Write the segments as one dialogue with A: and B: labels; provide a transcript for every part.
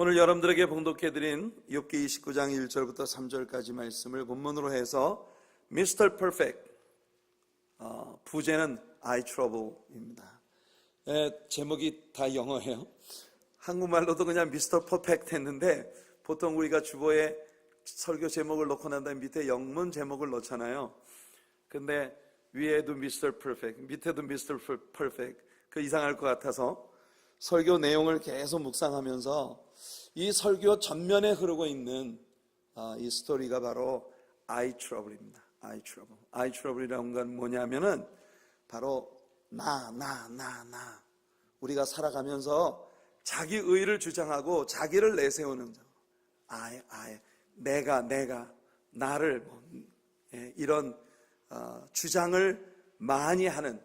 A: 오늘 여러분들에게 봉독해드린 욥기 29장 1절부터 3절까지 말씀을 본문으로 해서 Mr. Perfect, 부제는 I Trouble입니다. 제목이 다 영어예요. 한국말로도 그냥 Mr. Perfect 했는데 보통 우리가 주보에 설교 제목을 넣고 난 다음에 밑에 영문 제목을 넣잖아요. 근데 위에도 Mr. Perfect, 밑에도 Mr. Perfect, 그 이상할 것 같아서 설교 내용을 계속 묵상하면서 이 설교 전면에 흐르고 있는 이 스토리가 바로 I Trouble입니다. I Trouble. I Trouble이라는 건 뭐냐면은 바로 나. 우리가 살아가면서 자기 의를 주장하고 자기를 내세우는 내가 나를 이런 주장을 많이 하는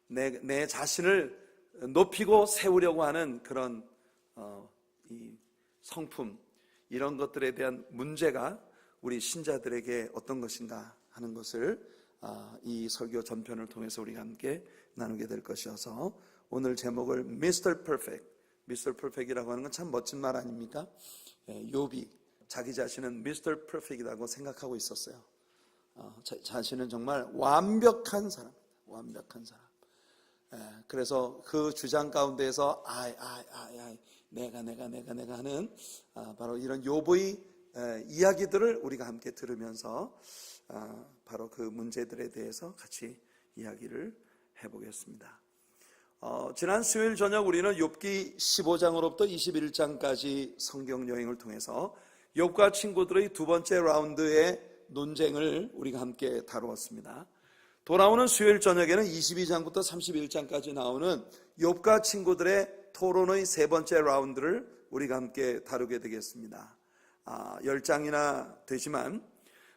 A: 내 자신을 높이고 세우려고 하는 그런 이 성품, 이런 것들에 대한 문제가 우리 신자들에게 어떤 것인가 하는 것을 이 설교 전편을 통해서 우리가 함께 나누게 될 것이어서 오늘 제목을 Mr. Perfect, Mr. Perfect이라고 하는 건 참 멋진 말 아닙니까? 욥이 자기 자신은 Mr. Perfect이라고 생각하고 있었어요. 자신은 정말 완벽한 사람입니다. 완벽한 사람. 그래서 그 주장 가운데에서 내가 하는 바로 이런 욥의 이야기들을 우리가 함께 들으면서 바로 그 문제들에 대해서 같이 이야기를 해보겠습니다. 지난 수요일 저녁 우리는 욥기 15장으로부터 21장까지 성경 여행을 통해서 욥과 친구들의 두 번째 라운드의 논쟁을 우리가 함께 다루었습니다. 돌아오는 수요일 저녁에는 22장부터 31장까지 나오는 욥과 친구들의 토론의 세 번째 라운드를 우리가 함께 다루게 되겠습니다. 10장이나 되지만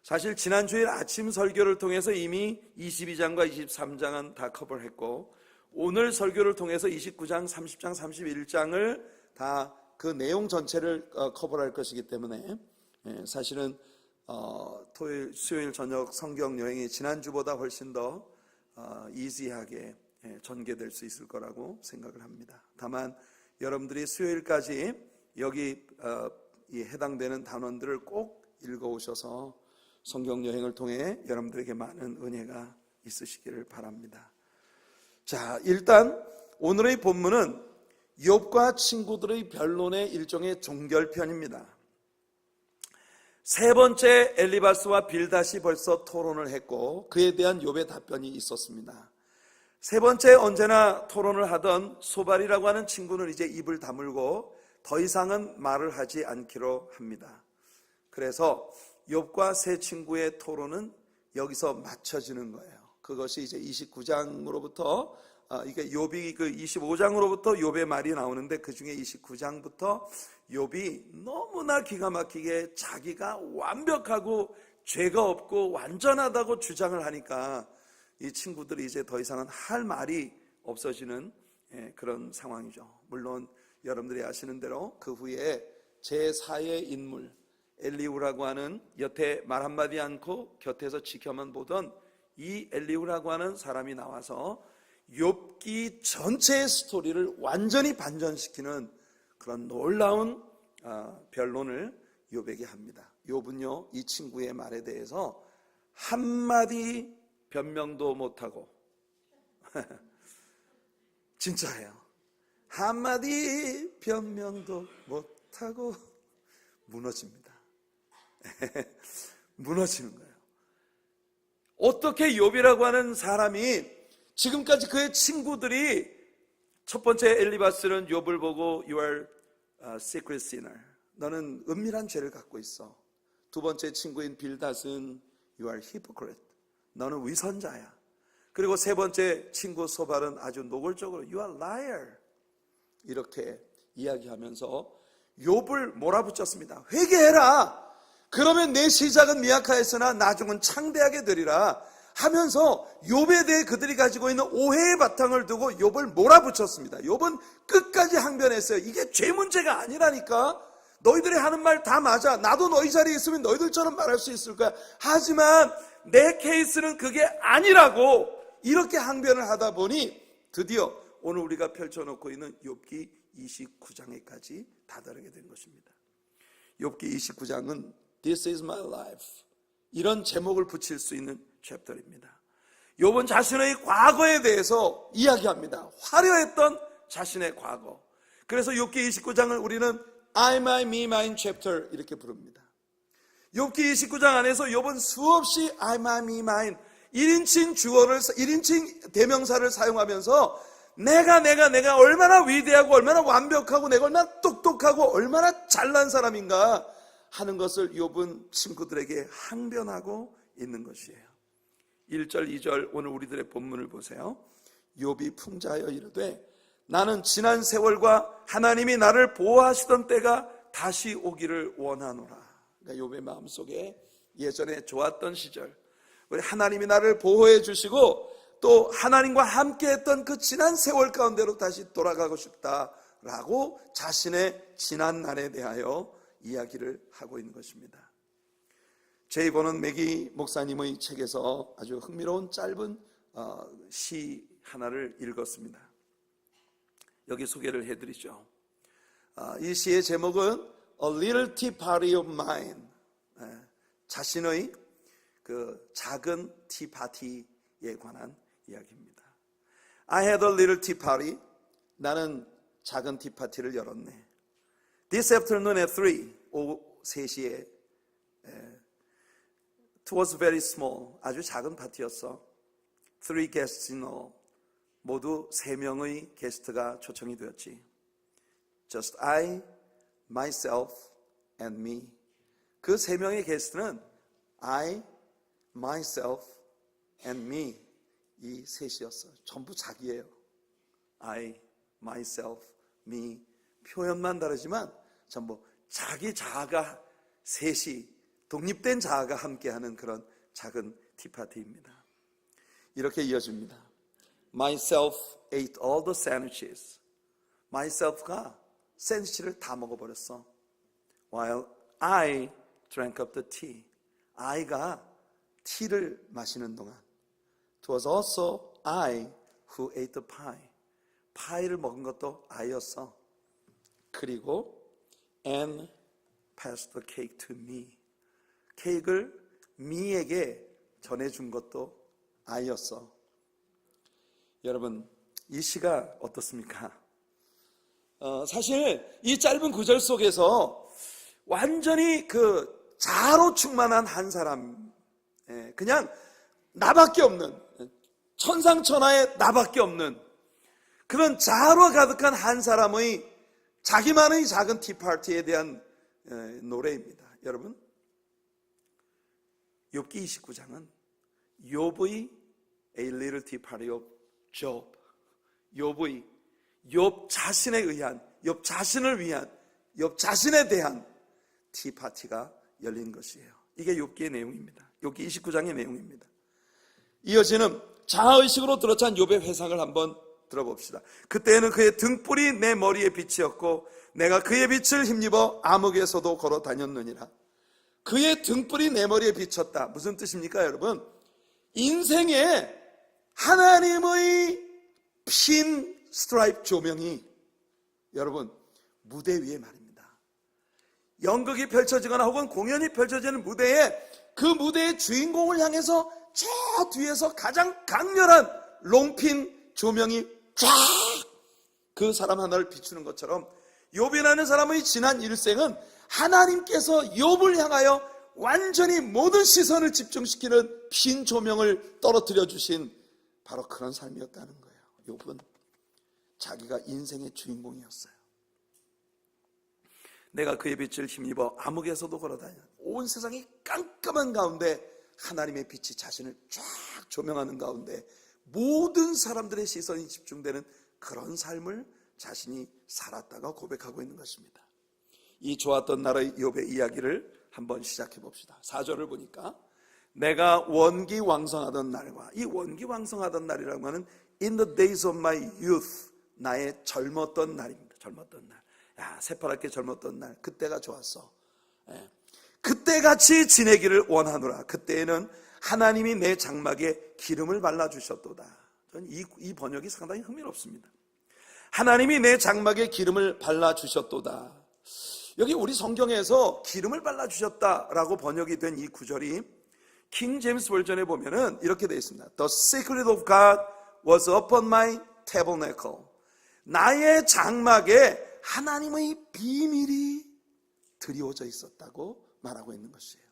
A: 사실 지난 주일 아침 설교를 통해서 이미 22장과 23장은 다 커버를 했고, 오늘 설교를 통해서 29장, 30장, 31장을 다 그 내용 전체를 커버할 것이기 때문에 사실은 수요일 저녁 성경 여행이 지난주보다 훨씬 더 이지하게 전개될 수 있을 거라고 생각을 합니다. 다만 여러분들이 수요일까지 여기 해당되는 단원들을 꼭 읽어오셔서 성경 여행을 통해 여러분들에게 많은 은혜가 있으시기를 바랍니다. 자, 일단 오늘의 본문은 욥과 친구들의 변론의 일종의 종결편입니다. 세 번째 엘리바스와 빌닷이 벌써 토론을 했고 그에 대한 욥의 답변이 있었습니다. 세 번째 언제나 토론을 하던 소발이라고 하는 친구는 이제 입을 다물고 더 이상은 말을 하지 않기로 합니다. 그래서 욥과 세 친구의 토론은 여기서 맞춰지는 거예요. 그것이 이제 29장으로부터 이게 욥이 그 25장으로부터 욥의 말이 나오는데 그 중에 29장부터 욥이 너무나 기가 막히게 자기가 완벽하고 죄가 없고 완전하다고 주장을 하니까 이 친구들이 이제 더 이상은 할 말이 없어지는 그런 상황이죠. 물론 여러분들이 아시는 대로 그 후에 제4의 인물 엘리후라고 하는 여태 말 한마디 않고 곁에서 지켜만 보던 이 엘리후라고 하는 사람이 나와서 욥기 전체의 스토리를 완전히 반전시키는 그런 놀라운 변론을 욥에게 합니다. 욥은요, 이 친구의 말에 대해서 한마디 변명도 못하고 진짜예요. 한마디 변명도 못하고 무너집니다. 무너지는 거예요. 어떻게 욥이라고 하는 사람이 지금까지 그의 친구들이 첫 번째 엘리바스는 욥을 보고 You are a secret sinner, 너는 은밀한 죄를 갖고 있어. 두 번째 친구인 빌닷은 You are hypocrite, 너는 위선자야. 그리고 세 번째 친구 소발은 아주 노골적으로 You are liar, 이렇게 이야기하면서 욥을 몰아붙였습니다. 회개해라. 그러면 내 시작은 미약하였으나 나중은 창대하게 되리라 하면서 욥에 대해 그들이 가지고 있는 오해의 바탕을 두고 욥을 몰아붙였습니다. 욥은 끝까지 항변했어요. 이게 죄 문제가 아니라니까. 너희들이 하는 말 다 맞아. 나도 너희 자리에 있으면 너희들처럼 말할 수 있을 거야. 하지만 내 케이스는 그게 아니라고 이렇게 항변을 하다 보니 드디어 오늘 우리가 펼쳐놓고 있는 욥기 29장에까지 다다르게 된 것입니다. 욥기 29장은 This is my life, 이런 제목을 붙일 수 있는 챕터입니다. 욥은 자신의 과거에 대해서 이야기합니다. 화려했던 자신의 과거. 그래서 욥기 29장을 우리는 I, my, me, mine chapter 이렇게 부릅니다. 욥기 29장 안에서 욥은 수없이 I, my, me, mine 1인칭 주어를 1인칭 대명사를 사용하면서 내가 얼마나 위대하고 얼마나 완벽하고 내가 얼마나 똑똑하고 얼마나 잘난 사람인가 하는 것을 욥은 친구들에게 항변하고 있는 것이에요. 1절 2절 오늘 우리들의 본문을 보세요. 욥이 풍자하여 이르되 나는 지난 세월과 하나님이 나를 보호하시던 때가 다시 오기를 원하노라. 그러니까 욥의 마음속에 예전에 좋았던 시절, 우리 하나님이 나를 보호해 주시고 또 하나님과 함께 했던 그 지난 세월 가운데로 다시 돌아가고 싶다라고 자신의 지난 날에 대하여 이야기를 하고 있는 것입니다. 제이 버넌 맥기 목사님의 책에서 아주 흥미로운 짧은 시 하나를 읽었습니다. 여기 소개를 해드리죠. 이 시의 제목은 A Little Tea Party of Mine, 자신의 그 작은 티파티에 관한 이야기입니다. I had a little tea party, 나는 작은 티파티를 열었네. This afternoon at 3, 오후 3시에 It was very small, 아주 작은 파티였어. 3 guests in all, 모두 3명의 게스트가 초청이 되었지. Just I, myself and me. 그 3명의 게스트는 I, myself and me, 이 셋이었어요. 전부 자기예요. I, myself, me. 표현만 다르지만 전부 자기 자아가 셋이 독립된 자아가 함께하는 그런 작은 티파티입니다. 이렇게 이어집니다. Myself ate all the sandwiches. Myself가 샌드위치를 다 먹어버렸어. While I drank up the tea. I가 티를 마시는 동안 It was also I who ate the pie. 파이를 먹은 것도 I였어. 그리고 and passed the cake to me. 케이크를 me에게 전해준 것도 I였어. 여러분, 이 시가 어떻습니까? 사실 이 짧은 구절 속에서 완전히 그 자아로 충만한 한 사람, 그냥 나밖에 없는, 천상천하에 나밖에 없는 그런 자아로 가득한 한 사람의 자기만의 작은 티파티에 대한 노래입니다. 여러분, 욥기 29장은 욥의 A Little Tea Party of Job, 욥의 욥 자신에 의한, 욥 자신을 위한, 욥 자신에 대한 티파티가 열린 것이에요. 이게 욥기의 내용입니다. 욥기 29장의 내용입니다. 이어지는 자아의식으로 들어찬 욥의 회상을 한번 들어봅시다. 그때에는 그의 등불이 내 머리에 빛이었고 내가 그의 빛을 힘입어 암흑에서도 걸어 다녔느니라. 그의 등불이 내 머리에 비쳤다. 무슨 뜻입니까, 여러분? 인생에 하나님의 핀 스트라이프 조명이 여러분 무대 위에 말입니다. 연극이 펼쳐지거나 혹은 공연이 펼쳐지는 무대에 그 무대의 주인공을 향해서 저 뒤에서 가장 강렬한 롱핀 조명이 쫙 그 사람 하나를 비추는 것처럼 욥이라는 사람의 지난 일생은 하나님께서 욥을 향하여 완전히 모든 시선을 집중시키는 빈 조명을 떨어뜨려 주신 바로 그런 삶이었다는 거예요. 욥은 자기가 인생의 주인공이었어요. 내가 그의 빛을 힘입어 암흑에서도 걸어다녀. 온 세상이 깜깜한 가운데 하나님의 빛이 자신을 쫙 조명하는 가운데 모든 사람들의 시선이 집중되는 그런 삶을 자신이 살았다가 고백하고 있는 것입니다. 이 좋았던 나라의 욥의 이야기를 한번 시작해 봅시다. 4절을 보니까 내가 원기왕성하던 날과, 이 원기왕성하던 날이라고 하는 In the days of my youth, 나의 젊었던 날입니다. 젊었던 날. 야, 새파랗게 젊었던 날, 그때가 좋았어. 그때같이 지내기를 원하노라. 그때에는 하나님이 내 장막에 기름을 발라주셨도다. 저는 이 번역이 상당히 흥미롭습니다. 하나님이 내 장막에 기름을 발라주셨도다. 여기 우리 성경에서 기름을 발라주셨다라고 번역이 된 이 구절이 킹 제임스 버전에 보면은 이렇게 되어 있습니다. The secret of God was upon my tabernacle. 나의 장막에 하나님의 비밀이 드리워져 있었다고 말하고 있는 것이에요.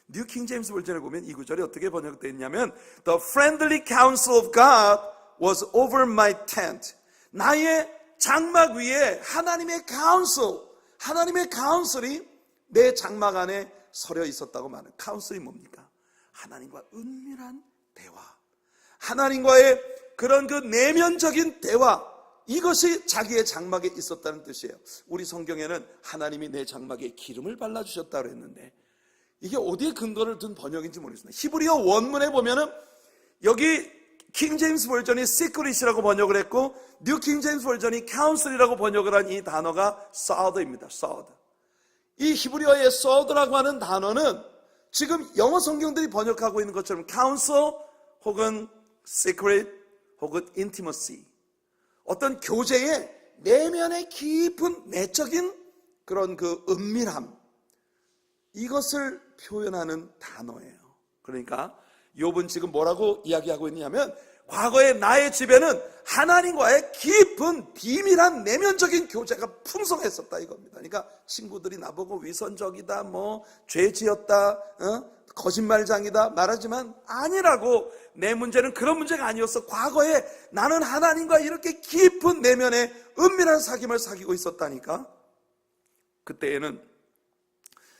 A: 뉴 킹 제임스 버전에 보면 이 구절이 어떻게 번역되어 있냐면 The friendly counsel of God was over my tent. 나의 장막 위에 하나님의 counsel, 하나님의 카운슬이 내 장막 안에 서려 있었다고 말해요. 카운슬이 뭡니까? 하나님과 은밀한 대화, 하나님과의 그런 그 내면적인 대화, 이것이 자기의 장막에 있었다는 뜻이에요. 우리 성경에는 하나님이 내 장막에 기름을 발라주셨다고 했는데 이게 어디에 근거를 둔 번역인지 모르겠습니다. 히브리어 원문에 보면은 여기 킹 제임스 버전이 시크릿이라고 번역을 했고 뉴 킹 제임스 버전이 카운슬이라고 번역을 한 이 단어가 사드입니다. 사드. 이 히브리어의 사드라고 하는 단어는 지금 영어 성경들이 번역하고 있는 것처럼 counsel 혹은 secret 혹은 intimacy, 어떤 교제의 내면의 깊은 내적인 그런 그 은밀함, 이것을 표현하는 단어예요. 그러니까 욥은 지금 뭐라고 이야기하고 있냐면 과거에 나의 집에는 하나님과의 깊은 비밀한 내면적인 교제가 풍성했었다 이겁니다. 그러니까 친구들이 나보고 위선적이다, 뭐 죄지었다, 거짓말장이다 말하지만 아니라고, 내 문제는 그런 문제가 아니었어. 과거에 나는 하나님과 이렇게 깊은 내면의 은밀한 사귐을 사귀고 있었다니까. 그때에는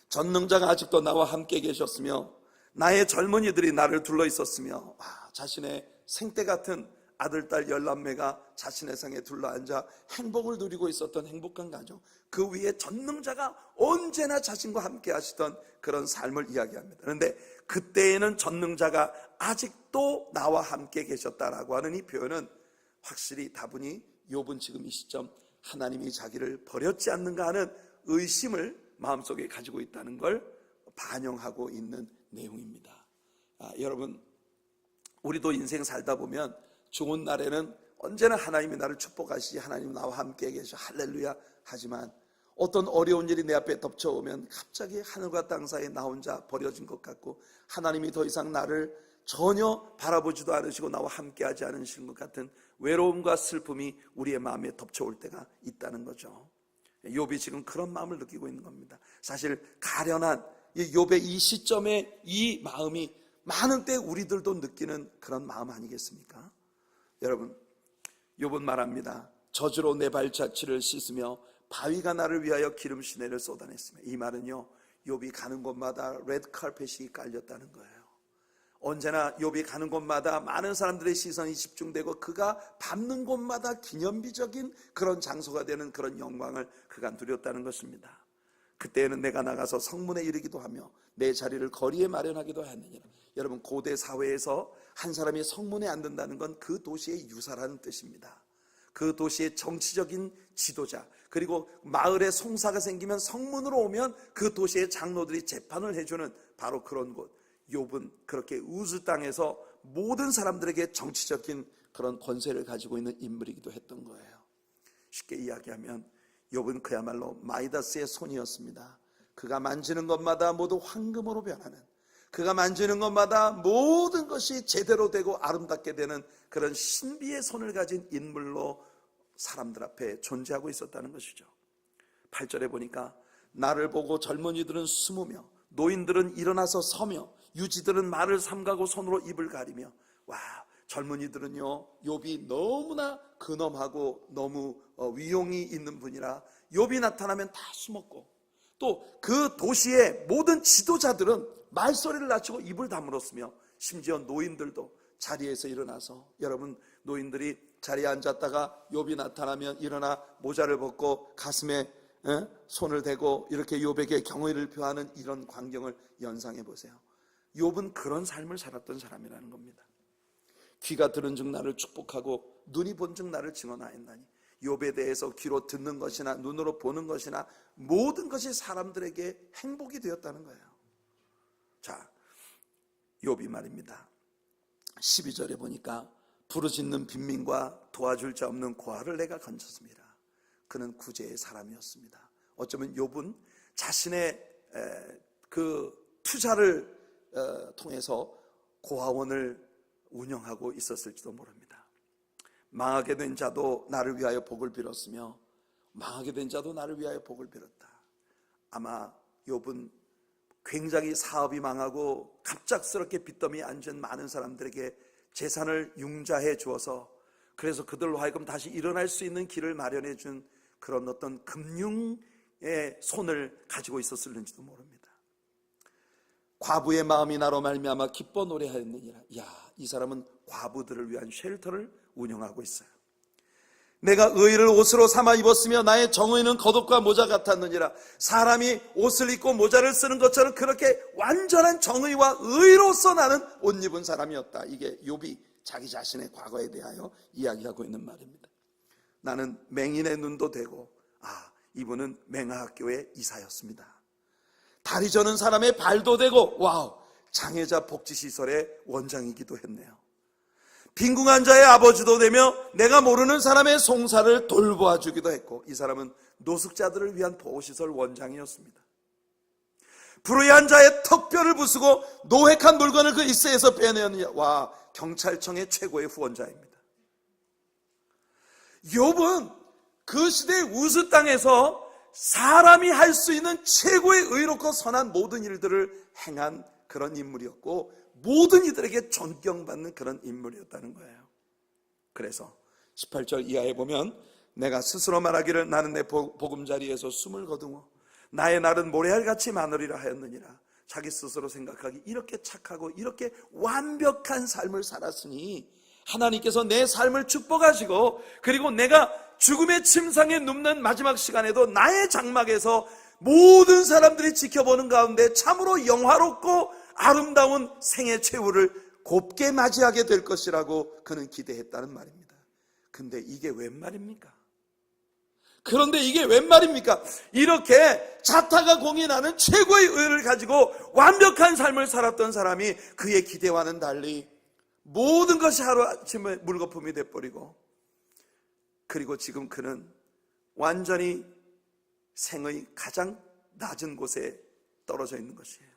A: 전능자가 아직도 나와 함께 계셨으며 나의 젊은이들이 나를 둘러 있었으며 자신의 생때 같은 아들, 딸, 열남매가 자신의 상에 둘러앉아 행복을 누리고 있었던 행복한 가정, 그 위에 전능자가 언제나 자신과 함께 하시던 그런 삶을 이야기합니다. 그런데 그때에는 전능자가 아직도 나와 함께 계셨다라고 하는 이 표현은 확실히 다분히 욥은 지금 이 시점 하나님이 자기를 버렸지 않는가 하는 의심을 마음속에 가지고 있다는 걸 반영하고 있는 내용입니다. 여러분, 우리도 인생 살다 보면 좋은 날에는 언제나 하나님이 나를 축복하시지, 하나님 나와 함께 계셔, 할렐루야 하지만 어떤 어려운 일이 내 앞에 덮쳐오면 갑자기 하늘과 땅 사이에 나 혼자 버려진 것 같고 하나님이 더 이상 나를 전혀 바라보지도 않으시고 나와 함께하지 않으신 것 같은 외로움과 슬픔이 우리의 마음에 덮쳐올 때가 있다는 거죠. 욥이 지금 그런 마음을 느끼고 있는 겁니다. 사실 가련한 욥의 이 시점에 이 마음이 많은 때 우리들도 느끼는 그런 마음 아니겠습니까? 여러분, 욥은 말합니다. 저주로 내 발자취를 씻으며 바위가 나를 위하여 기름 시내를 쏟아냈으며, 이 말은요, 욥이 가는 곳마다 레드 카펫이 깔렸다는 거예요. 언제나 욥이 가는 곳마다 많은 사람들의 시선이 집중되고 그가 밟는 곳마다 기념비적인 그런 장소가 되는 그런 영광을 그가 누렸다는 것입니다. 그때에는 내가 나가서 성문에 이르기도 하며 내 자리를 거리에 마련하기도 하느니라. 여러분, 고대 사회에서 한 사람이 성문에 앉는다는 건 그 도시의 유사라는 뜻입니다. 그 도시의 정치적인 지도자, 그리고 마을에 송사가 생기면 성문으로 오면 그 도시의 장로들이 재판을 해주는 바로 그런 곳. 욥은 그렇게 우즈 땅에서 모든 사람들에게 정치적인 그런 권세를 가지고 있는 인물이기도 했던 거예요. 쉽게 이야기하면 욥은 그야말로 마이다스의 손이었습니다. 그가 만지는 것마다 모두 황금으로 변하는, 그가 만지는 것마다 모든 것이 제대로 되고 아름답게 되는 그런 신비의 손을 가진 인물로 사람들 앞에 존재하고 있었다는 것이죠. 8절에 보니까 나를 보고 젊은이들은 숨으며 노인들은 일어나서 서며 유지들은 말을 삼가고 손으로 입을 가리며, 와, 젊은이들은요, 욥이 너무나 근엄하고 너무 위용이 있는 분이라 욥이 나타나면 다 숨었고, 또 그 도시의 모든 지도자들은 말소리를 낮추고 입을 다물었으며, 심지어 노인들도 자리에서 일어나서, 여러분, 노인들이 자리에 앉았다가 욥이 나타나면 일어나 모자를 벗고 가슴에 손을 대고 이렇게 욥에게 경의를 표하는 이런 광경을 연상해 보세요. 욥은 그런 삶을 살았던 사람이라는 겁니다. 귀가 들은 즉 나를 축복하고 눈이 본 즉 나를 증언하였나니, 욥에 대해서 귀로 듣는 것이나 눈으로 보는 것이나 모든 것이 사람들에게 행복이 되었다는 거예요. 자, 욥이 말입니다. 12절에 보니까 부르짖는 빈민과 도와줄 자 없는 고아를 내가 건졌습니다. 그는 구제의 사람이었습니다. 어쩌면 욥은 자신의 그 투자를 통해서 고아원을 운영하고 있었을지도 모릅니다. 망하게 된 자도 나를 위하여 복을 빌었으며 망하게 된 자도 나를 위하여 복을 빌었다. 아마 욥은 굉장히 사업이 망하고 갑작스럽게 빚더미에 앉은 많은 사람들에게 재산을 융자해 주어서 그래서 그들로 하여금 다시 일어날 수 있는 길을 마련해 준 그런 어떤 금융의 손을 가지고 있었을는지도 모릅니다. 과부의 마음이 나로 말미암아 기뻐 노래하였느니라. 이 사람은 과부들을 위한 쉘터를 운영하고 있어요. 내가 의를 옷으로 삼아 입었으며 나의 정의는 겉옷과 모자 같았느니라. 사람이 옷을 입고 모자를 쓰는 것처럼 그렇게 완전한 정의와 의로서 나는 옷 입은 사람이었다. 이게 욥이 자기 자신의 과거에 대하여 이야기하고 있는 말입니다. 나는 맹인의 눈도 되고 이분은 맹하학교의 이사였습니다. 다리 저는 사람의 발도 되고 장애자 복지시설의 원장이기도 했네요. 빈궁한 자의 아버지도 되며 내가 모르는 사람의 송사를 돌보아 주기도 했고, 이 사람은 노숙자들을 위한 보호시설 원장이었습니다. 불의한 자의 턱뼈를 부수고 노획한 물건을 그 일세에서 빼내었느냐. 경찰청의 최고의 후원자입니다. 욥은 그 시대의 우스 땅에서 사람이 할 수 있는 최고의 의롭고 선한 모든 일들을 행한 그런 인물이었고, 모든 이들에게 존경받는 그런 인물이었다는 거예요. 그래서 18절 이하에 보면 내가 스스로 말하기를 나는 내 보금자리에서 숨을 거두어 나의 날은 모래알같이 많으리라 하였느니라. 자기 스스로 생각하기 이렇게 착하고 이렇게 완벽한 삶을 살았으니 하나님께서 내 삶을 축복하시고, 그리고 내가 죽음의 침상에 눕는 마지막 시간에도 나의 장막에서 모든 사람들이 지켜보는 가운데 참으로 영화롭고 아름다운 생의 최후를 곱게 맞이하게 될 것이라고 그는 기대했다는 말입니다. 근데 이게 웬 말입니까? 그런데 이게 웬 말입니까? 이렇게 자타가 공인하는 최고의 의를 가지고 완벽한 삶을 살았던 사람이 그의 기대와는 달리 모든 것이 하루아침에 물거품이 돼버리고, 그리고 지금 그는 완전히 생의 가장 낮은 곳에 떨어져 있는 것이에요.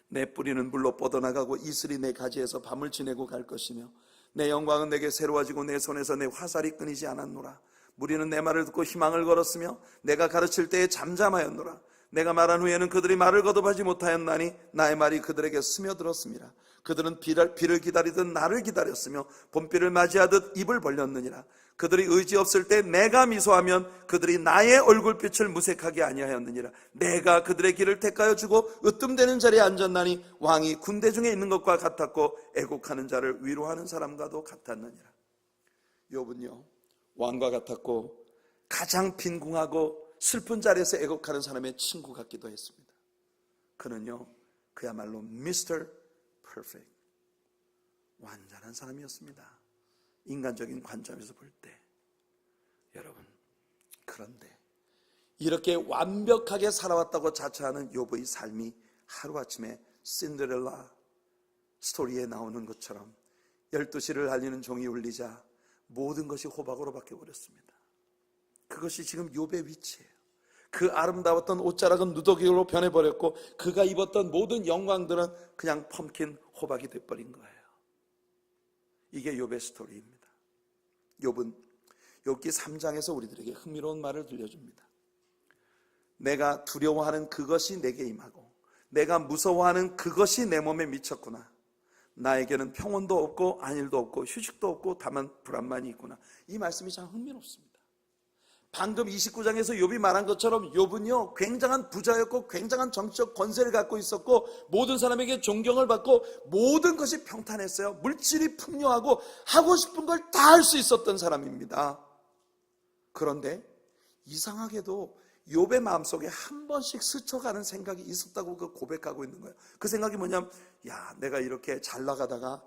A: 내 뿌리는 물로 뻗어나가고 이슬이 내 가지에서 밤을 지내고 갈 것이며 내 영광은 내게 새로워지고 내 손에서 내 화살이 끊이지 않았노라. 무리는 내 말을 듣고 희망을 걸었으며 내가 가르칠 때에 잠잠하였노라. 내가 말한 후에는 그들이 말을 거듭하지 못하였나니 나의 말이 그들에게 스며들었습니다. 그들은 비를 기다리듯 나를 기다렸으며 봄비를 맞이하듯 입을 벌렸느니라. 그들이 의지 없을 때 내가 미소하면 그들이 나의 얼굴빛을 무색하게 아니하였느니라. 내가 그들의 길을 택하여 주고 으뜸되는 자리에 앉았나니 왕이 군대 중에 있는 것과 같았고 애곡하는 자를 위로하는 사람과도 같았느니라. 욥은요, 왕과 같았고 가장 빈궁하고 슬픈 자리에서 애곡하는 사람의 친구 같기도 했습니다. 그는요, 그야말로 Mr. Perfect, 완전한 사람이었습니다. 인간적인 관점에서 볼 때. 여러분, 그런데 이렇게 완벽하게 살아왔다고 자처하는 욥의 삶이 하루아침에 신데렐라 스토리에 나오는 것처럼 12시를 알리는 종이 울리자 모든 것이 호박으로 바뀌어버렸습니다. 그것이 지금 욥의 위치예요. 그 아름다웠던 옷자락은 누더기로 변해버렸고 그가 입었던 모든 영광들은 그냥 펌킨 호박이 돼버린 거예요. 이게 욥의 스토리입니다. 욥은 욥기 3장에서 우리들에게 흥미로운 말을 들려줍니다. 내가 두려워하는 그것이 내게 임하고 내가 무서워하는 그것이 내 몸에 미쳤구나. 나에게는 평온도 없고 안일도 없고 휴식도 없고 다만 불안만이 있구나. 이 말씀이 참 흥미롭습니다. 방금 29장에서 욥이 말한 것처럼 욥은요, 굉장한 부자였고 굉장한 정치적 권세를 갖고 있었고 모든 사람에게 존경을 받고 모든 것이 평탄했어요. 물질이 풍요하고 하고 싶은 걸 다 할 수 있었던 사람입니다. 그런데 이상하게도 욥의 마음속에 한 번씩 스쳐가는 생각이 있었다고 고백하고 있는 거예요. 그 생각이 뭐냐면, 내가 이렇게 잘 나가다가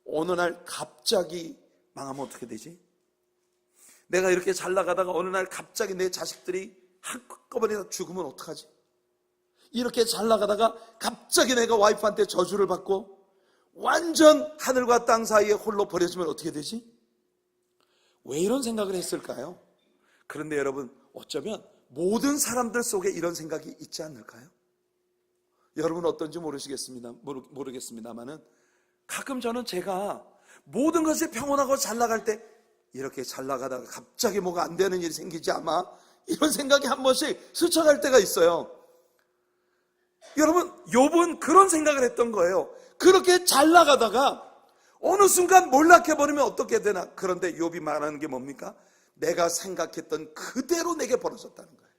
A: 어느 날 갑자기 망하면 어떻게 되지? 내가 이렇게 잘 나가다가 어느 날 갑자기 내 자식들이 한꺼번에 죽으면 어떡하지? 이렇게 잘 나가다가 갑자기 내가 와이프한테 저주를 받고 완전 하늘과 땅 사이에 홀로 버려지면 어떻게 되지? 왜 이런 생각을 했을까요? 그런데 여러분, 어쩌면 모든 사람들 속에 이런 생각이 있지 않을까요? 여러분 어떤지 모르겠습니다만은 가끔 저는 제가 모든 것이 평온하고 잘 나갈 때 이렇게 잘 나가다가 갑자기 뭐가 안 되는 일이 생기지 아마, 이런 생각이 한 번씩 스쳐갈 때가 있어요. 여러분, 욥은 그런 생각을 했던 거예요. 그렇게 잘 나가다가 어느 순간 몰락해버리면 어떻게 되나. 그런데 욥이 말하는 게 뭡니까? 내가 생각했던 그대로 내게 벌어졌다는 거예요.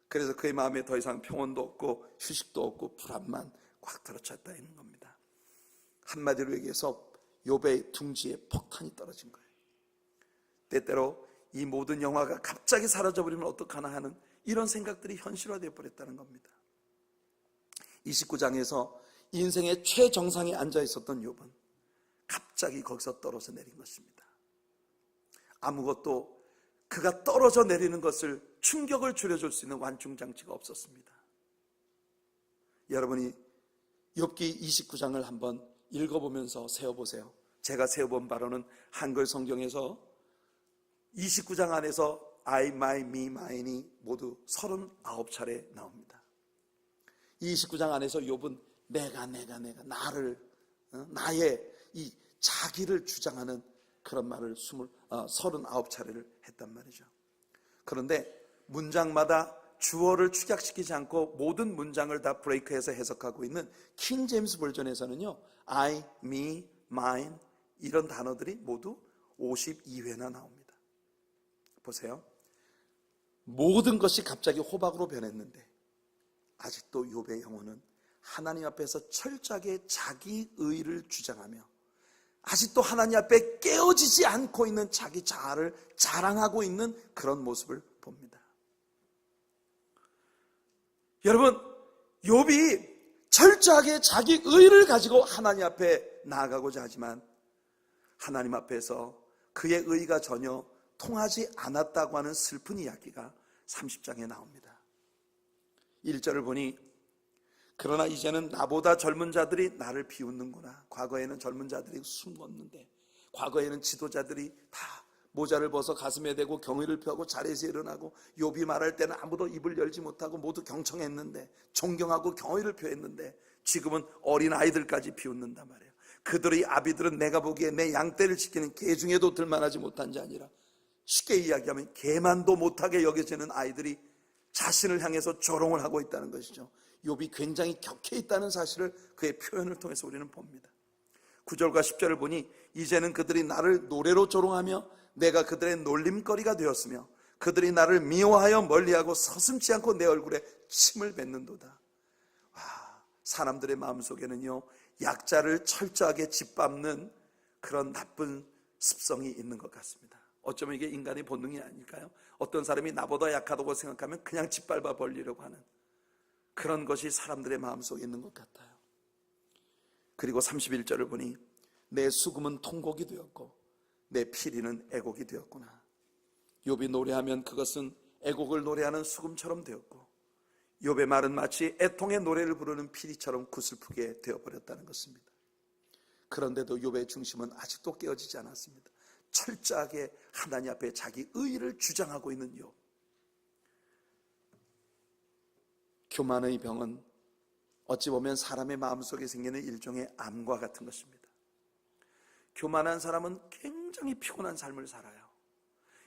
A: 그래서 그의 마음에 더 이상 평온도 없고 휴식도 없고 불안만 꽉 들어찼다 있는 겁니다. 한마디로 얘기해서 욥의 둥지에 폭탄이 떨어진 거예요. 때때로 이 모든 영화가 갑자기 사라져버리면 어떡하나 하는 이런 생각들이 현실화되어 버렸다는 겁니다. 29장에서 인생의 최정상에 앉아 있었던 욥은 갑자기 거기서 떨어져 내린 것입니다. 아무것도 그가 떨어져 내리는 것을 충격을 줄여줄 수 있는 완충장치가 없었습니다. 여러분이 욥기 29장을 한번 읽어보면서 세어보세요. 제가 세어본 바로는 한글 성경에서 29장 안에서 I, my, me, mine이 모두 39차례 나옵니다. 29장 안에서 욥은 내가 나를, 나의 이 자기를 주장하는 그런 말을 39차례를 했단 말이죠. 그런데 문장마다 주어를 축약시키지 않고 모든 문장을 다 브레이크해서 해석하고 있는 킹 제임스 버전에서는요, I, me, mine 이런 단어들이 모두 52회나 나옵니다. 보세요. 모든 것이 갑자기 호박으로 변했는데 아직도 욥의 영혼은 하나님 앞에서 철저하게 자기 의를 주장하며 아직도 하나님 앞에 깨어지지 않고 있는 자기 자아를 자랑하고 있는 그런 모습을 봅니다. 여러분, 욥이 철저하게 자기 의를 가지고 하나님 앞에 나아가고자 하지만 하나님 앞에서 그의 의가 전혀 통하지 않았다고 하는 슬픈 이야기가 30장에 나옵니다. 1절을 보니 그러나 이제는 나보다 젊은 자들이 나를 비웃는구나. 과거에는 젊은 자들이 숨었는데, 과거에는 지도자들이 다 모자를 벗어 가슴에 대고 경의를 표하고 자리에서 일어나고 욥이 말할 때는 아무도 입을 열지 못하고 모두 경청했는데, 존경하고 경의를 표했는데 지금은 어린 아이들까지 비웃는단 말이에요. 그들의 아비들은 내가 보기에 내 양떼를 지키는 개 중에도 들만하지 못한 자 아니라, 쉽게 이야기하면 개만도 못하게 여겨지는 아이들이 자신을 향해서 조롱을 하고 있다는 것이죠. 욥이 굉장히 격해 있다는 사실을 그의 표현을 통해서 우리는 봅니다. 9절과 10절을 보니 이제는 그들이 나를 노래로 조롱하며 내가 그들의 놀림거리가 되었으며 그들이 나를 미워하여 멀리하고 서슴지 않고 내 얼굴에 침을 뱉는도다. 와, 사람들의 마음속에는요, 약자를 철저하게 짓밟는 그런 나쁜 습성이 있는 것 같습니다. 어쩌면 이게 인간의 본능이 아닐까요? 어떤 사람이 나보다 약하다고 생각하면 그냥 짓밟아 버리려고 하는 그런 것이 사람들의 마음속에 있는 것 같아요. 그리고 31절을 보니 내 수금은 통곡이 되었고 내 피리는 애곡이 되었구나. 욥이 노래하면 그것은 애곡을 노래하는 수금처럼 되었고 욥의 말은 마치 애통의 노래를 부르는 피리처럼 구슬프게 되어버렸다는 것입니다. 그런데도 욥의 중심은 아직도 깨어지지 않았습니다. 철저하게 하나님 앞에 자기 의의를 주장하고 있는 욥. 교만의 병은 어찌 보면 사람의 마음속에 생기는 일종의 암과 같은 것입니다. 교만한 사람은 굉장히 피곤한 삶을 살아요.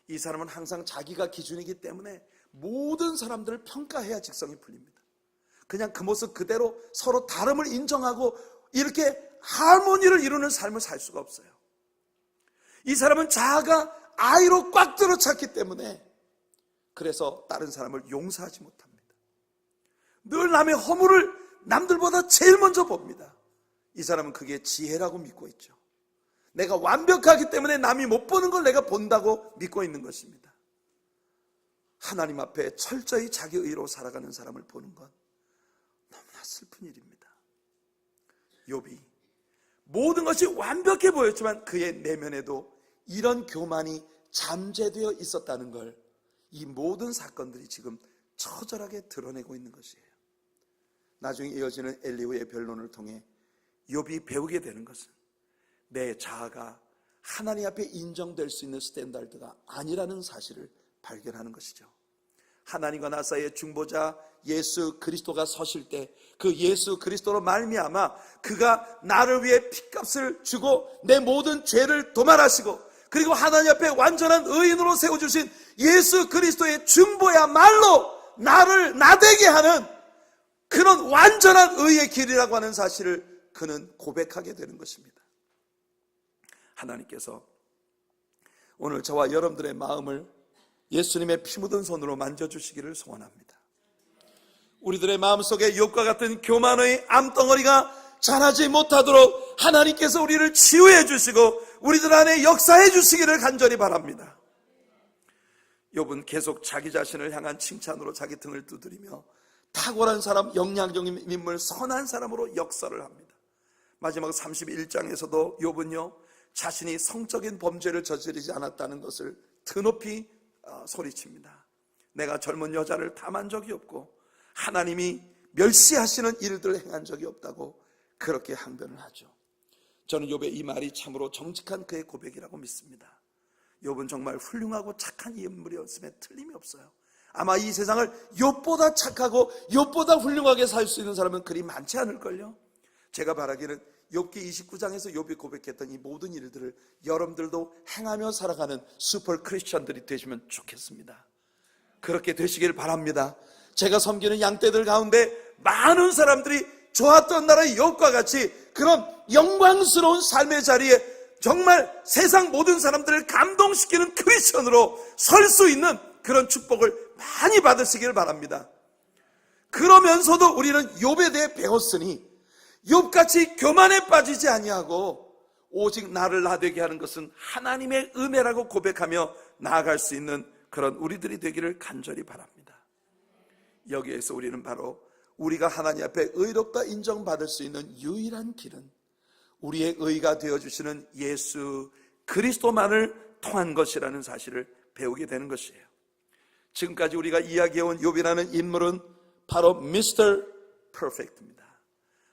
A: 이 사람은 항상 자기가 기준이기 때문에 모든 사람들을 평가해야 직성이 풀립니다. 그냥 그 모습 그대로 서로 다름을 인정하고 이렇게 하모니를 이루는 삶을 살 수가 없어요. 이 사람은 자아가 아이로 꽉 들어찼기 때문에 그래서 다른 사람을 용서하지 못합니다. 늘 남의 허물을 남들보다 제일 먼저 봅니다. 이 사람은 그게 지혜라고 믿고 있죠. 내가 완벽하기 때문에 남이 못 보는 걸 내가 본다고 믿고 있는 것입니다. 하나님 앞에 철저히 자기 의로 살아가는 사람을 보는 건 너무나 슬픈 일입니다. 욥이 모든 것이 완벽해 보였지만 그의 내면에도 이런 교만이 잠재되어 있었다는 걸 이 모든 사건들이 지금 처절하게 드러내고 있는 것이에요. 나중에 이어지는 엘리후의 변론을 통해 욥이 배우게 되는 것은 내 자아가 하나님 앞에 인정될 수 있는 스탠다드가 아니라는 사실을 발견하는 것이죠. 하나님과 나 사이의 중보자 예수 그리스도가 서실 때 그 예수 그리스도로 말미암아 그가 나를 위해 핏값을 주고 내 모든 죄를 도말하시고 그리고 하나님 앞에 완전한 의인으로 세워주신 예수 그리스도의 중보야말로 나를 나되게 하는 그런 완전한 의의 길이라고 하는 사실을 그는 고백하게 되는 것입니다. 하나님께서 오늘 저와 여러분들의 마음을 예수님의 피 묻은 손으로 만져주시기를 소원합니다. 우리들의 마음속에 욥과 같은 교만의 암덩어리가 자라지 못하도록 하나님께서 우리를 치유해 주시고 우리들 안에 역사해 주시기를 간절히 바랍니다. 욥은 계속 자기 자신을 향한 칭찬으로 자기 등을 두드리며 탁월한 사람, 영향적인 인물, 선한 사람으로 역사를 합니다. 마지막 31장에서도 욥은요 자신이 성적인 범죄를 저지르지 않았다는 것을 드높이 소리칩니다. 내가 젊은 여자를 탐한 적이 없고 하나님이 멸시하시는 일들을 행한 적이 없다고 그렇게 항변을 하죠. 저는 욥의 이 말이 참으로 정직한 그의 고백이라고 믿습니다. 욥은 정말 훌륭하고 착한 인물이었음에 틀림이 없어요. 아마 이 세상을 욥보다 착하고 욥보다 훌륭하게 살 수 있는 사람은 그리 많지 않을걸요. 제가 바라기는 욥기 29장에서 욥이 고백했던 이 모든 일들을 여러분들도 행하며 살아가는 슈퍼 크리스천들이 되시면 좋겠습니다. 그렇게 되시길 바랍니다. 제가 섬기는 양떼들 가운데 많은 사람들이 좋았던 나라의 욥과 같이 그런 영광스러운 삶의 자리에 정말 세상 모든 사람들을 감동시키는 크리스천으로 설 수 있는 그런 축복을 많이 받으시길 바랍니다. 그러면서도 우리는 욥에 대해 배웠으니 욥같이 교만에 빠지지 아니하고 오직 나를 나되게 하는 것은 하나님의 은혜라고 고백하며 나아갈 수 있는 그런 우리들이 되기를 간절히 바랍니다. 여기에서 우리는 바로 우리가 하나님 앞에 의롭다 인정받을 수 있는 유일한 길은 우리의 의가 되어주시는 예수 그리스도만을 통한 것이라는 사실을 배우게 되는 것이에요. 지금까지 우리가 이야기해온 욥이라는 인물은 바로 미스터 퍼펙트입니다.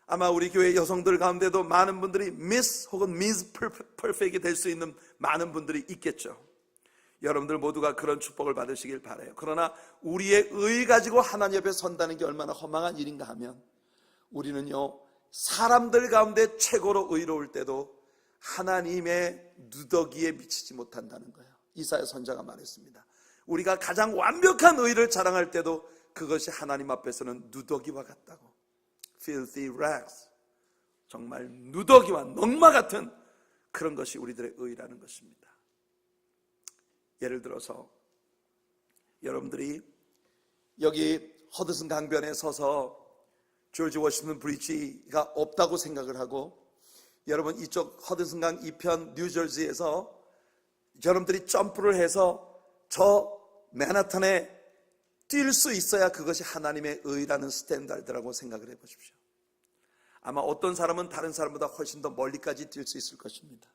A: 아마 우리 교회 여성들 가운데도 많은 분들이 미스 혹은 미스 퍼펙트가 될 수 있는 많은 분들이 있겠죠. 여러분들 모두가 그런 축복을 받으시길 바라요. 그러나 우리의 의 가지고 하나님 앞에 선다는 게 얼마나 허망한 일인가 하면 우리는요 사람들 가운데 최고로 의로울 때도 하나님의 누더기에 미치지 못한다는 거예요. 이사야 선지자가 말했습니다. 우리가 가장 완벽한 의를 자랑할 때도 그것이 하나님 앞에서는 누더기와 같다고. filthy rags, 정말 누더기와 넝마 같은 그런 것이 우리들의 의라는 것입니다. 예를 들어서 여러분들이 여기 허드슨 강변에 서서 조지 워싱턴 브리지가 없다고 생각을 하고 여러분 이쪽 허드슨 강 이편 뉴저지에서 여러분들이 점프를 해서 저 맨하탄에 뛸 수 있어야 그것이 하나님의 의라는 스탠다드라고 생각을 해보십시오. 아마 어떤 사람은 다른 사람보다 훨씬 더 멀리까지 뛸 수 있을 것입니다.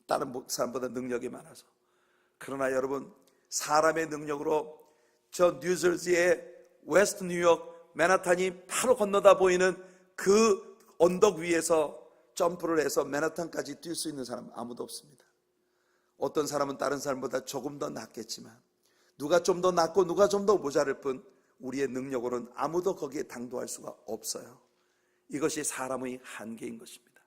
A: 다른 사람보다 능력이 많아서. 그러나 여러분 사람의 능력으로 저 뉴저지의 웨스트 뉴욕 맨하탄이 바로 건너다 보이는 그 언덕 위에서 점프를 해서 맨하탄까지 뛸 수 있는 사람은 아무도 없습니다. 어떤 사람은 다른 사람보다 조금 더 낫겠지만 누가 좀 더 낫고 누가 좀 더 모자랄 뿐 우리의 능력으로는 아무도 거기에 당도할 수가 없어요. 이것이 사람의 한계인 것입니다.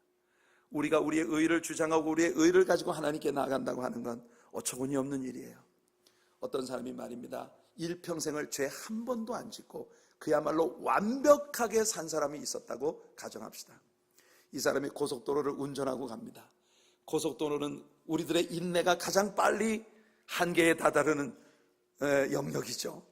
A: 우리가 우리의 의를 주장하고 우리의 의를 가지고 하나님께 나아간다고 하는 건 어처구니 없는 일이에요. 어떤 사람이 말입니다. 일평생을 죄 한 번도 안 짓고 그야말로 완벽하게 산 사람이 있었다고 가정합시다. 이 사람이 고속도로를 운전하고 갑니다. 고속도로는 우리들의 인내가 가장 빨리 한계에 다다르는 영역이죠.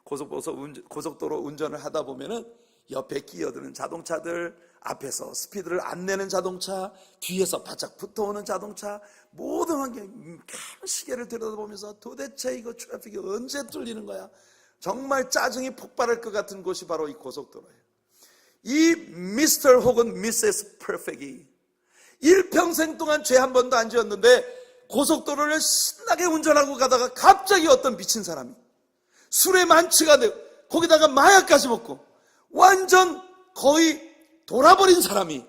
A: 고속도로 운전을 하다 보면은 옆에 끼어드는 자동차들, 앞에서 스피드를 안 내는 자동차, 뒤에서 바짝 붙어오는 자동차, 모든 환경 시계를 들여다보면서 도대체 이거 트래픽이 언제 뚫리는 거야? 정말 짜증이 폭발할 것 같은 곳이 바로 이 고속도로예요. 이 미스터 혹은 미세스 퍼펙이 일평생 동안 죄 한 번도 안 지었는데 고속도로를 신나게 운전하고 가다가 갑자기 어떤 미친 사람이 술에 만취가 되고 거기다가 마약까지 먹고 완전 거의 돌아버린 사람이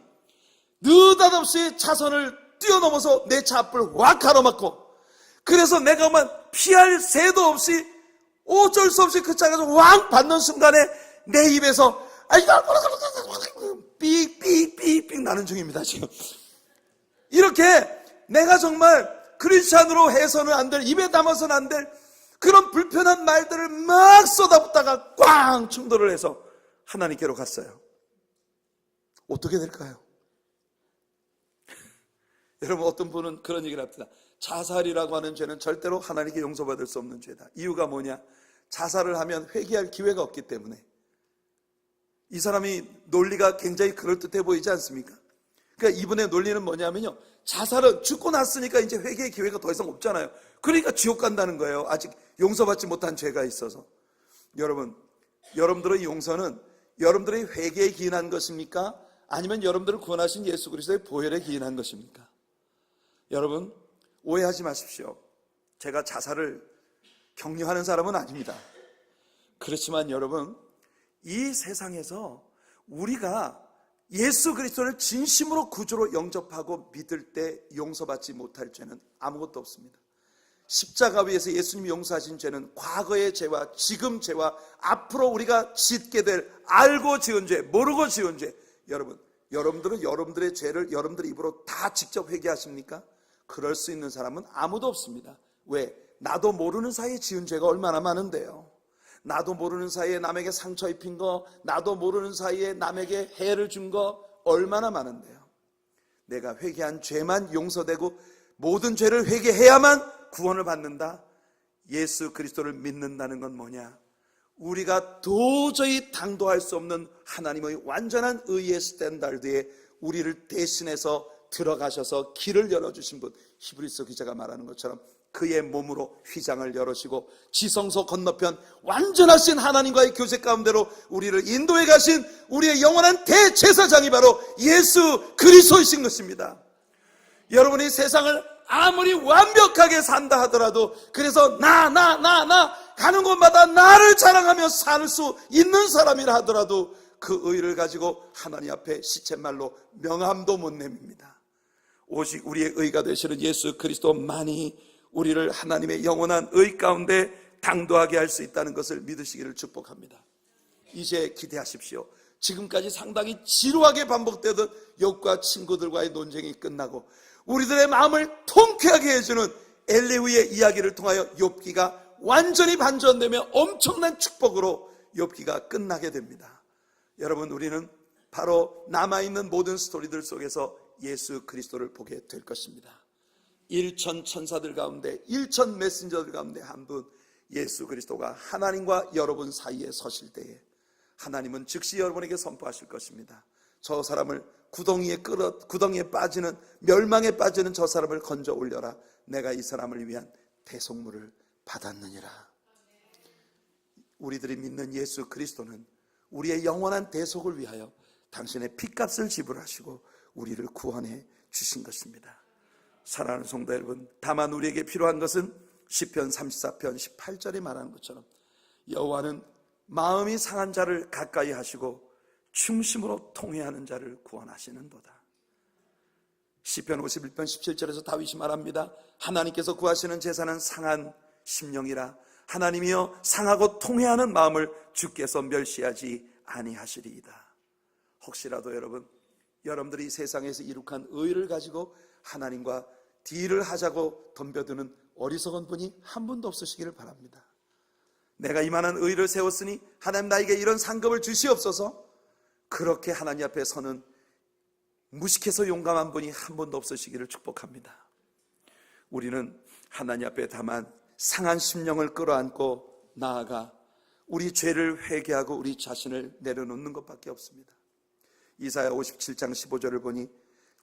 A: 느닷없이 차선을 뛰어넘어서 내 차 앞을 확 가로막고, 그래서 내가 피할 새도 없이 어쩔 수 없이 그 차가 왕 받는 순간에 내 입에서 삑삑삑삑 나는 중입니다 지금. 이렇게 내가 정말 크리스찬으로 해서는 안 될, 입에 담아서는 안 될 그런 불편한 말들을 막 쏟아붓다가 꽝 충돌을 해서 하나님께로 갔어요. 어떻게 될까요? 여러분, 어떤 분은 그런 얘기를 합니다. 자살이라고 하는 죄는 절대로 하나님께 용서받을 수 없는 죄다. 이유가 뭐냐? 자살을 하면 회개할 기회가 없기 때문에. 이 사람이 논리가 굉장히 그럴듯해 보이지 않습니까? 그러니까 이분의 논리는 뭐냐면요, 자살은 죽고 났으니까 이제 회개의 기회가 더 이상 없잖아요. 그러니까 지옥 간다는 거예요. 아직 용서받지 못한 죄가 있어서. 여러분, 여러분들의 용서는 여러분들의 회개에 기인한 것입니까? 아니면 여러분들을 구원하신 예수 그리스도의 보혈에 기인한 것입니까? 여러분, 오해하지 마십시오. 제가 자살을 격려하는 사람은 아닙니다. 그렇지만 여러분, 이 세상에서 우리가 예수 그리스도를 진심으로 구주로 영접하고 믿을 때 용서받지 못할 죄는 아무것도 없습니다. 십자가 위에서 예수님이 용서하신 죄는 과거의 죄와 지금 죄와 앞으로 우리가 짓게 될 알고 지은 죄, 모르고 지은 죄. 여러분, 여러분들은 여러분들의 죄를 여러분들의 입으로 다 직접 회개하십니까? 그럴 수 있는 사람은 아무도 없습니다. 왜? 나도 모르는 사이에 지은 죄가 얼마나 많은데요. 나도 모르는 사이에 남에게 상처 입힌 거, 나도 모르는 사이에 남에게 해를 준 거 얼마나 많은데요. 내가 회개한 죄만 용서되고 모든 죄를 회개해야만 구원을 받는다? 예수 그리스도를 믿는다는 건 뭐냐? 우리가 도저히 당도할 수 없는 하나님의 완전한 의의 스탠다드에 우리를 대신해서 들어가셔서 길을 열어주신 분, 히브리서 기자가 말하는 것처럼 그의 몸으로 휘장을 열으시고 지성소 건너편 완전하신 하나님과의 교제 가운데로 우리를 인도해 가신 우리의 영원한 대제사장이 바로 예수 그리스도이신 것입니다. 여러분이 세상을 아무리 완벽하게 산다 하더라도, 그래서 나 가는 곳마다 나를 자랑하며 살 수 있는 사람이라 하더라도 그 의를 가지고 하나님 앞에 시쳇말로 명함도 못 내밉니다. 오직 우리의 의가 되시는 예수 그리스도만이 우리를 하나님의 영원한 의 가운데 당도하게 할 수 있다는 것을 믿으시기를 축복합니다. 이제 기대하십시오. 지금까지 상당히 지루하게 반복되던 욥과 친구들과의 논쟁이 끝나고 우리들의 마음을 통쾌하게 해주는 엘리후의 이야기를 통하여 욥기가 완전히 반전되며 엄청난 축복으로 욥기가 끝나게 됩니다. 여러분, 우리는 바로 남아있는 모든 스토리들 속에서 예수 그리스도를 보게 될 것입니다. 1천 천사들 가운데 1천 메신저들 가운데 한 분, 예수 그리스도가 하나님과 여러분 사이에 서실 때에 하나님은 즉시 여러분에게 선포하실 것입니다. 저 사람을 구덩이에 빠지는, 멸망에 빠지는 저 사람을 건져 올려라. 내가 이 사람을 위한 대속물을 받았느니라. 우리들이 믿는 예수 그리스도는 우리의 영원한 대속을 위하여 당신의 피값을 지불하시고 우리를 구원해 주신 것입니다. 사랑하는 성도 여러분, 다만 우리에게 필요한 것은 시편 34편 18절에 말하는 것처럼 여호와는 마음이 상한 자를 가까이 하시고 충심으로 통회하는 자를 구원하시는도다. 시편 51편 17절에서 다윗이 말합니다. 하나님께서 구하시는 제사는 상한 심령이라. 하나님이여 상하고 통회하는 마음을 주께서 멸시하지 아니하시리이다. 혹시라도 여러분들이 이 세상에서 이룩한 의를 가지고 하나님과 딜을 하자고 덤벼드는 어리석은 분이 한 분도 없으시기를 바랍니다. 내가 이만한 의를 세웠으니 하나님 나에게 이런 상급을 주시옵소서. 그렇게 하나님 앞에 서는 무식해서 용감한 분이 한 분도 없으시기를 축복합니다. 우리는 하나님 앞에 다만 상한 심령을 끌어안고 나아가 우리 죄를 회개하고 우리 자신을 내려놓는 것밖에 없습니다. 이사야 57장 15절을 보니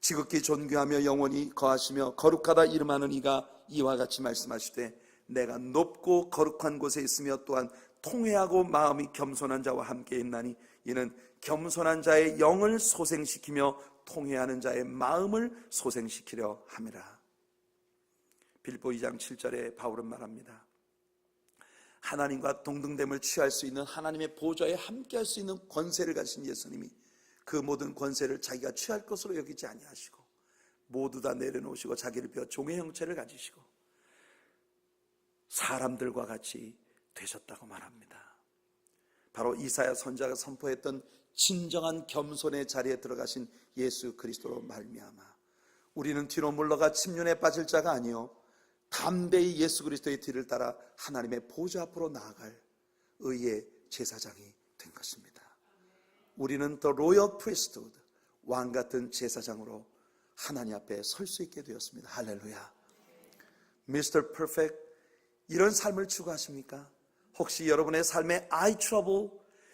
A: 지극히 존귀하며 영원히 거하시며 거룩하다 이름하는 이가 이와 같이 말씀하시되 내가 높고 거룩한 곳에 있으며 또한 통회하고 마음이 겸손한 자와 함께 있나니 이는 겸손한 자의 영을 소생시키며 통회하는 자의 마음을 소생시키려 함이라. 빌보 2장 7절에 바울은 말합니다. 하나님과 동등됨을 취할 수 있는, 하나님의 보좌에 함께할 수 있는 권세를 가진 예수님이 그 모든 권세를 자기가 취할 것으로 여기지 아니하시고 모두 다 내려놓으시고 자기를 비워 종의 형체를 가지시고 사람들과 같이 되셨다고 말합니다. 바로 이사야 선지자가 선포했던 진정한 겸손의 자리에 들어가신 예수 그리스도로 말미암아 우리는 뒤로 물러가 침륜에 빠질 자가 아니요 담대히 예수 그리스도의 뒤를 따라 하나님의 보좌 앞으로 나아갈 의의 제사장이 된 것입니다. 우리는 The Royal Priesthood, 왕 같은 제사장으로 하나님 앞에 설 수 있게 되었습니다. 할렐루야. Mr. Perfect, 이런 삶을 추구하십니까? 혹시 여러분의 삶에 I trouble,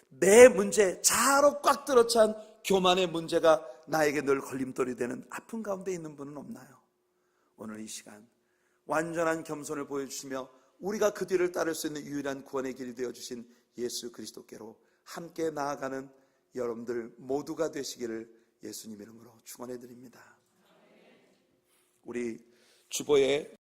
A: 내 문제, 자아로 꽉 들어찬 교만의 문제가 나에게 늘 걸림돌이 되는 아픈 가운데 있는 분은 없나요? 오늘 이 시간 완전한 겸손을 보여주시며 우리가 그 뒤를 따를 수 있는 유일한 구원의 길이 되어주신 예수 그리스도께로 함께 나아가는 여러분들 모두가 되시기를 예수님 이름으로 축원해 드립니다. 우리 주보에